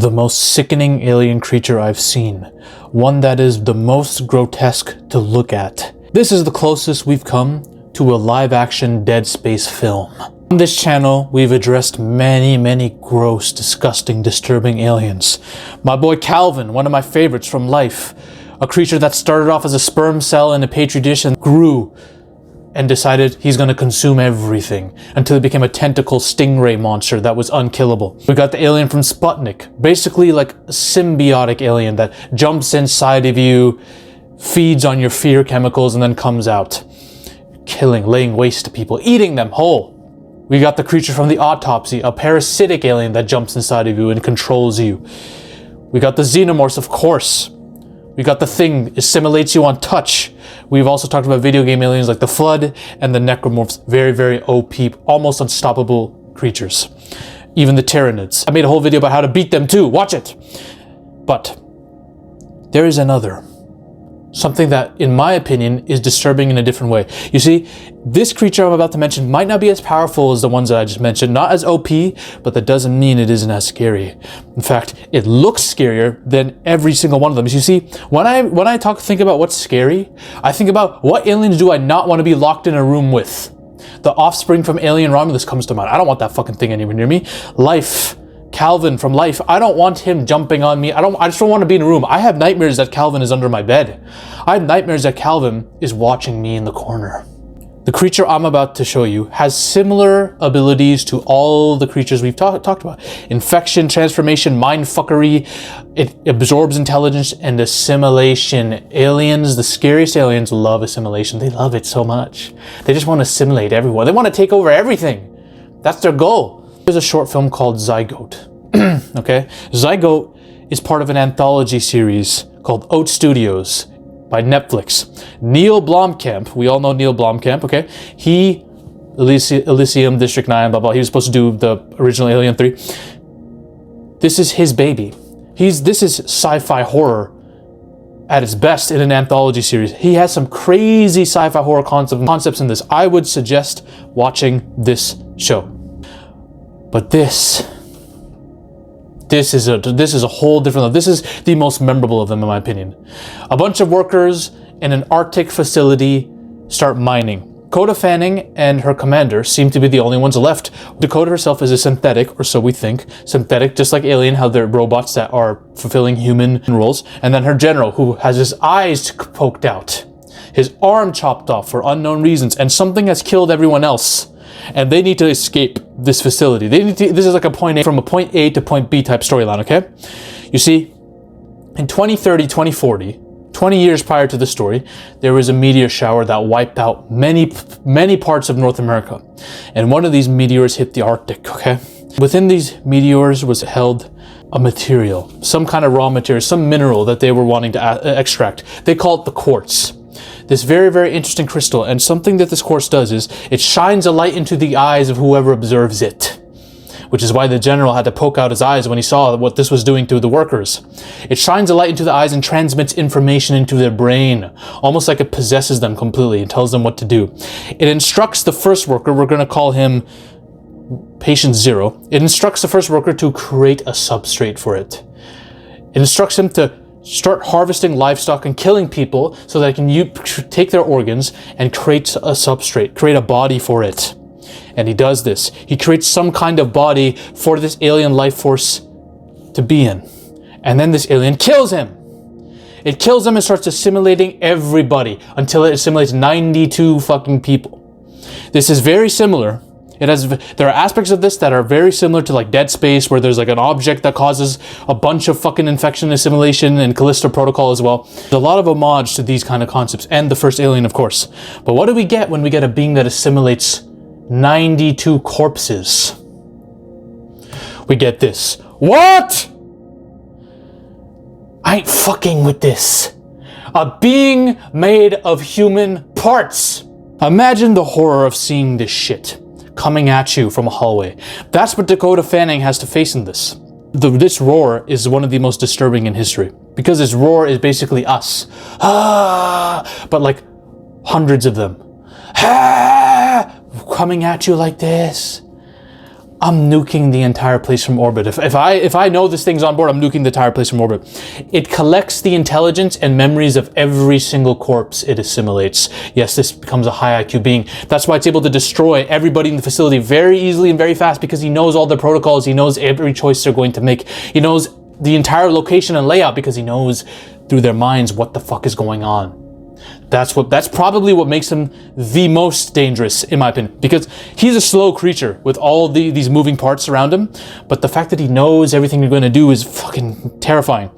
The most sickening alien creature I've seen. One that is the most grotesque to look at. This is the closest we've come to a live-action Dead Space film. On this channel, we've addressed many gross, disgusting, disturbing aliens. My boy Calvin, one of my favorites from life. A creature that started off as a sperm cell in a petri dish and grew and decided he's gonna consume everything until it became a tentacle stingray monster that was unkillable. We got the alien from Sputnik, basically like a symbiotic alien that jumps inside of you, feeds on your fear chemicals, and then comes out. Killing, laying waste to people, eating them whole. We got the creature from the Autopsy, a parasitic alien that jumps inside of you and controls you. We got the Xenomorphs, of course. We got the Thing, assimilates you on touch. We've also talked about video game aliens like the Flood and the Necromorphs, very OP, almost unstoppable creatures. Even the Tyranids. I made a whole video about how to beat them too, watch it. But there is another. Something that, in my opinion, is disturbing in a different way. You see, this creature I'm about to mention might not be as powerful as the ones that I just mentioned, not as OP, but that doesn't mean it isn't as scary. In fact, it looks scarier than every single one of them. You see, when I think about what's scary, I think about what aliens do I not want to be locked in a room with. The offspring from Alien Romulus comes to mind. I don't want that fucking thing anywhere near me. Life. Calvin from Life. I don't want him jumping on me. I just don't want to be in a room. I have nightmares that Calvin is under my bed. I have nightmares that Calvin is watching me in the corner. The creature I'm about to show you has similar abilities to all the creatures we've talked about. Infection, transformation, mindfuckery. It absorbs intelligence and assimilation. Aliens, the scariest aliens, love assimilation. They love it so much. They just want to assimilate everyone. They want to take over everything. That's their goal. There's a short film called Zygote. Okay? Zygote is part of an anthology series called Oat Studios by Netflix. Neil Blomkamp, we all know Neil Blomkamp, okay? He, Elysium, District 9, blah, blah, he was supposed to do the original Alien 3. This is his baby. This is sci-fi horror at its best in an anthology series. He has some crazy sci-fi horror concepts in this. I would suggest watching this show. But this is a whole different level. This is the most memorable of them, in my opinion. A bunch of workers in an Arctic facility start mining. Dakota Fanning and her commander seem to be the only ones left. Dakota herself is a synthetic, or so we think. Synthetic, just like Alien, how they're robots that are fulfilling human roles. And then her general, who has his eyes poked out, his arm chopped off for unknown reasons, and something has killed everyone else. And they need to escape this facility. This is like from a point A to point B type storyline, okay? You see, in 2030, 2040, 20 years prior to the story, there was a meteor shower that wiped out many parts of North America. And one of these meteors hit the Arctic, okay? Within these meteors was held a material, some kind of raw material, some mineral that they were wanting to extract. They call it the quartz. This very interesting crystal, and something that this quartz does is it shines a light into the eyes of whoever observes it, which is why the general had to poke out his eyes when he saw what this was doing to the workers. It shines a light into the eyes and transmits information into their brain, almost like it possesses them completely and tells them what to do. It instructs the first worker, we're going to call him Patient Zero. It instructs the first worker to create a substrate for it. It instructs him to start harvesting livestock and killing people so that they can take their organs and create a substrate, create a body for it. And he does this. He creates some kind of body for this alien life force to be in. And then this alien kills him. It kills him and starts assimilating everybody until it assimilates 92 fucking people. This is very similar. There are aspects of this that are very similar to like Dead Space, where there's like an object that causes a bunch of fucking infection assimilation, and Callisto Protocol as well. There's a lot of homage to these kind of concepts, and the first Alien, of course. But what do we get when we get a being that assimilates 92 corpses? We get this. What? I ain't fucking with this. A being made of human parts. Imagine the horror of seeing this shit coming at you from a hallway. That's what Dakota Fanning has to face in this. This roar is one of the most disturbing in history, because this roar is basically us. But like hundreds of them. Coming at you like this. I'm nuking the entire place from orbit. If I know this thing's on board, I'm nuking the entire place from orbit. It collects the intelligence and memories of every single corpse it assimilates. Yes, this becomes a high IQ being. That's why it's able to destroy everybody in the facility very easily and very fast, because he knows all the protocols. He knows every choice they're going to make. He knows the entire location and layout because he knows through their minds what the fuck is going on. That's probably what makes him the most dangerous, in my opinion, because he's a slow creature with all these moving parts around him, but the fact that he knows everything you're going to do is fucking terrifying.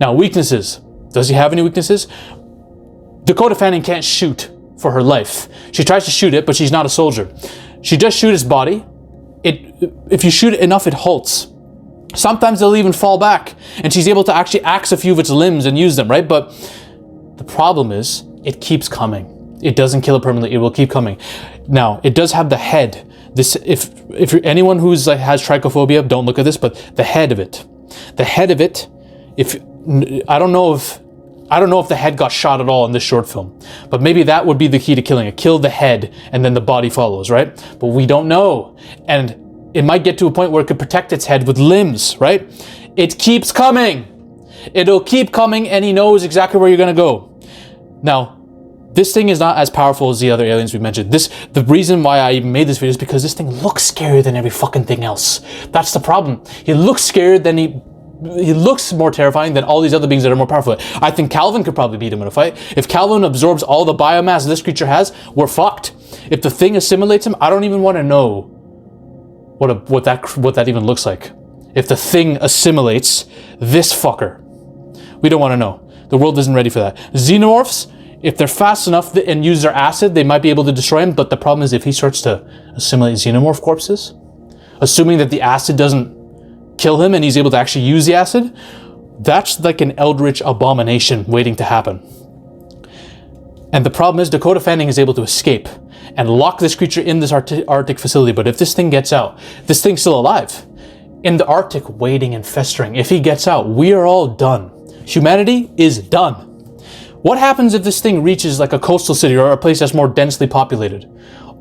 Now, weaknesses. Does he have any weaknesses? Dakota Fanning can't shoot for her life. She tries to shoot it, but she's not a soldier. She does shoot his body. If you shoot it enough, it halts. Sometimes they'll even fall back, and she's able to actually axe a few of its limbs and use them, right? But the problem is, it keeps coming. It doesn't kill it permanently. It will keep coming. Now, it does have the head. This, if you're anyone who's has trichophobia, don't look at this. But the head of it, I don't know if the head got shot at all in this short film. But maybe that would be the key to killing it. Kill the head, and then the body follows, right? But we don't know, and it might get to a point where it could protect its head with limbs, right? It keeps coming. It'll keep coming, and he knows exactly where you're gonna go. Now, this thing is not as powerful as the other aliens we mentioned. The reason why I even made this video is because this thing looks scarier than every fucking thing else. That's the problem. He looks scarier than he looks more terrifying than all these other beings that are more powerful. I think Calvin could probably beat him in a fight. If Calvin absorbs all the biomass this creature has, we're fucked. If the thing assimilates him, I don't even want to know what that even looks like. If the thing assimilates this fucker, we don't want to know. The world isn't ready for that. Xenomorphs, if they're fast enough and use their acid, they might be able to destroy him. But the problem is if he starts to assimilate xenomorph corpses, assuming that the acid doesn't kill him and he's able to actually use the acid, that's like an eldritch abomination waiting to happen. And the problem is Dakota Fanning is able to escape and lock this creature in this Arctic facility. But if this thing gets out, this thing's still alive in the Arctic, waiting and festering. If he gets out, we are all done. Humanity is done. What happens if this thing reaches like a coastal city or a place that's more densely populated?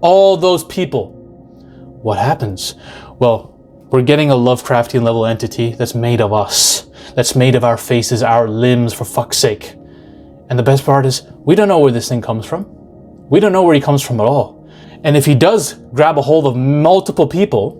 All those people, what happens? Well, we're getting a Lovecraftian level entity that's made of us, that's made of our faces, our limbs, for fuck's sake. And the best part is, we don't know where this thing comes from. We don't know where he comes from at all. And if he does grab a hold of multiple people,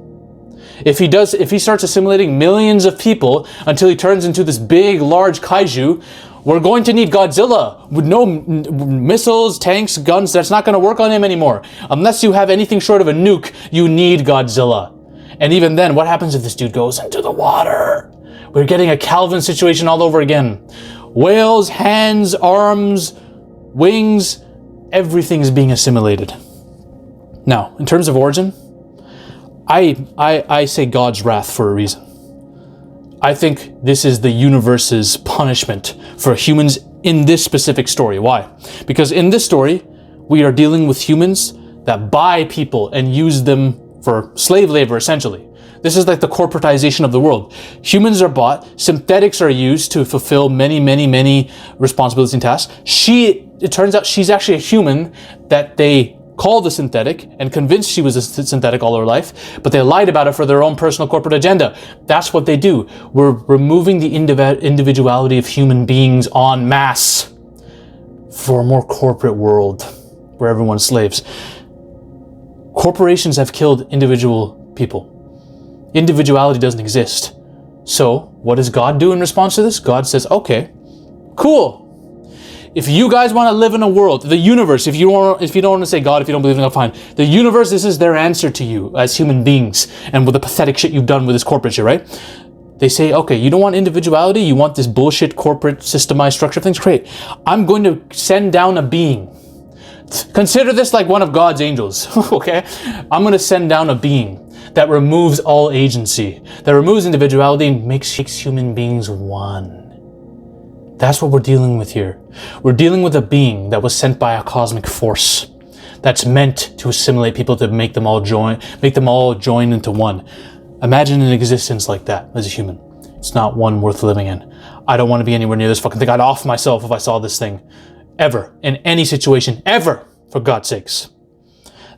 if he starts assimilating millions of people until he turns into this big, large kaiju, we're going to need Godzilla with no missiles, tanks, guns. That's not going to work on him anymore. Unless you have anything short of a nuke, you need Godzilla. And even then, what happens if this dude goes into the water? We're getting a Calvin situation all over again. Whales, hands, arms, wings, everything's being assimilated. Now, in terms of origin, I say God's wrath for a reason. I think this is the universe's punishment for humans in this specific story. Why? Because in this story, we are dealing with humans that buy people and use them for slave labor, essentially. This is like the corporatization of the world. Humans are bought, synthetics are used to fulfill many, many, many responsibilities and tasks. It turns out she's actually a human that they called a synthetic and convinced she was a synthetic all her life, but they lied about it for their own personal corporate agenda. That's what they do. We're removing the individuality of human beings en masse for a more corporate world where everyone's slaves. Corporations have killed individual people. Individuality doesn't exist. So what does God do in response to this? God says, okay, cool. If you guys want to live in a world, the universe, if you don't want to say God, if you don't believe in God, fine. The universe, this is their answer to you as human beings and with the pathetic shit you've done with this corporate shit, right? They say, okay, you don't want individuality, you want this bullshit corporate systemized structure of things, great. I'm going to send down a being. Consider this like one of God's angels, okay? I'm going to send down a being that removes all agency, that removes individuality and makes human beings one. That's what we're dealing with here. We're dealing with a being that was sent by a cosmic force that's meant to assimilate people, to make them all join into one. Imagine an existence like that as a human. It's not one worth living in. I don't want to be anywhere near this fucking thing. I'd off myself if I saw this thing. Ever. In any situation. Ever. For God's sakes.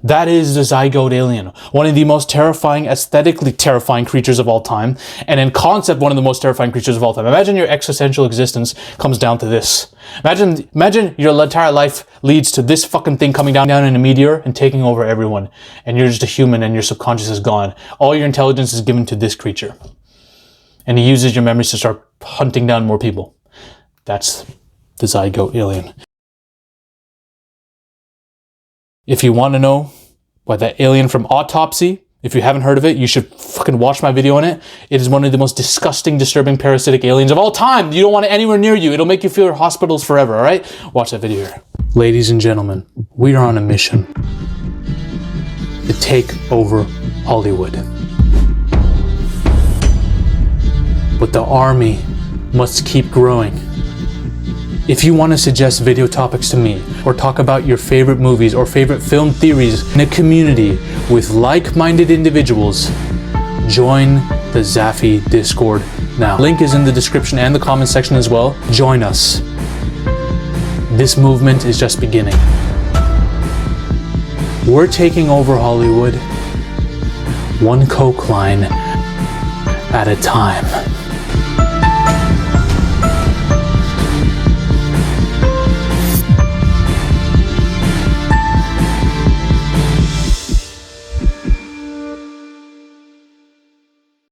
That is the zygote alien, one of the most terrifying, aesthetically terrifying creatures of all time, and in concept, one of the most terrifying creatures of all time. Imagine your existential existence comes down to this. Imagine your entire life leads to this fucking thing coming down in a meteor and taking over everyone, and you're just a human and your subconscious is gone. All your intelligence is given to this creature, and he uses your memories to start hunting down more people. That's the zygote alien. If you want to know why that alien from Autopsy, if you haven't heard of it, you should fucking watch my video on it. It is one of the most disgusting, disturbing parasitic aliens of all time. You don't want it anywhere near you. It'll make you fear hospitals forever, all right? Watch that video here. Ladies and gentlemen, we are on a mission to take over Hollywood. But the army must keep growing. If you want to suggest video topics to me, or talk about your favorite movies or favorite film theories in a community with like-minded individuals, join the Zafy Discord now. Link is in the description and the comment section as well. Join us. This movement is just beginning. We're taking over Hollywood, one coke line at a time.